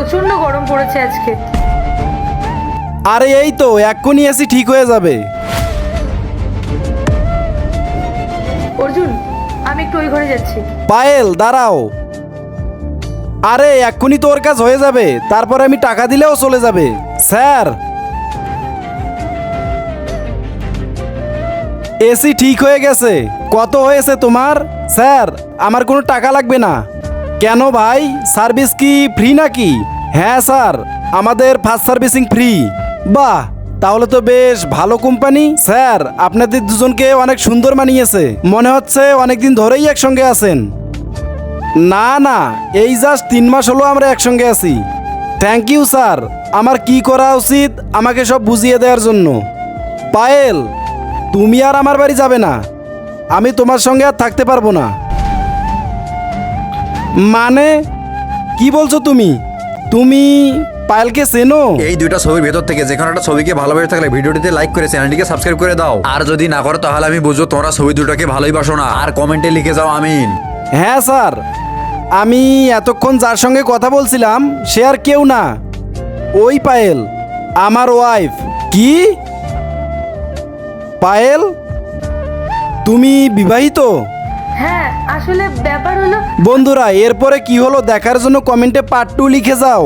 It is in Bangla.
প্রচন্ড গরম পড়েছে আজকে। আরে এই তো এক্ষুনি এসি ঠিক হয়ে যাবে। অর্জুন, আমি একটু ওই ঘরে যাচ্ছি। পায়েল দাঁড়াও। আরে এক্ষুনি তোর কাজ হয়ে যাবে, তারপর আমি টাকা দিলেও চলে যাবে। স্যার, এসি ঠিক হয়ে গেছে। কত হয়েছে তোমার? স্যার, আমার কোনো টাকা লাগবে না। কেন ভাই, সার্ভিস কি ফ্রি নাকি? হ্যাঁ স্যার, আমাদের ফার্স্ট সার্ভিসিং ফ্রি। বাহ, তাহলে তো বেশ ভালো কোম্পানি। স্যার, আপনাদের দুজনকে অনেক সুন্দর মানিয়েছে, মনে হচ্ছে অনেকদিন ধরেই একসঙ্গে আছেন। না না, এই জাস্ট 3 মাস হলো আমরা একসঙ্গে আছি। থ্যাংক ইউ স্যার, আমার কি করা উচিত আমাকে সব বুঝিয়ে দেওয়ার জন্য। পায়েল, তুমি আর আমার বাড়ি যাবে না, আমি তোমার সঙ্গে আর থাকতে পারবো না। মানে কি বলছো তুমি? তুমি পায়েলকে চেনো? এই দুইটা ছবির ভেতর থেকে যে কোনো একটা ছবিকে ভালোবেসে থাকলে ভিডিওটিতে লাইক করে চ্যানেলটিকে সাবস্ক্রাইব করে দাও। আর যদি না করো তাহলে আমি বুঝবো তোমরা ছবি দুটোকে ভালোইবাসো না। আর কমেন্টে লিখে যাও আমিন। হ্যাঁ স্যার, আমি এতক্ষণ যার সঙ্গে কথা বলছিলাম সে আর কেউ না, ওই পায়েল, আমার ওয়াইফ। কি? পায়েল, তুমি বিবাহিত? হ্যাঁ, আসলে ব্যাপার হলো বন্ধুরা, এরপরে কি হলো দেখার জন্য কমেন্টে পার্ট 2 লিখে যাও।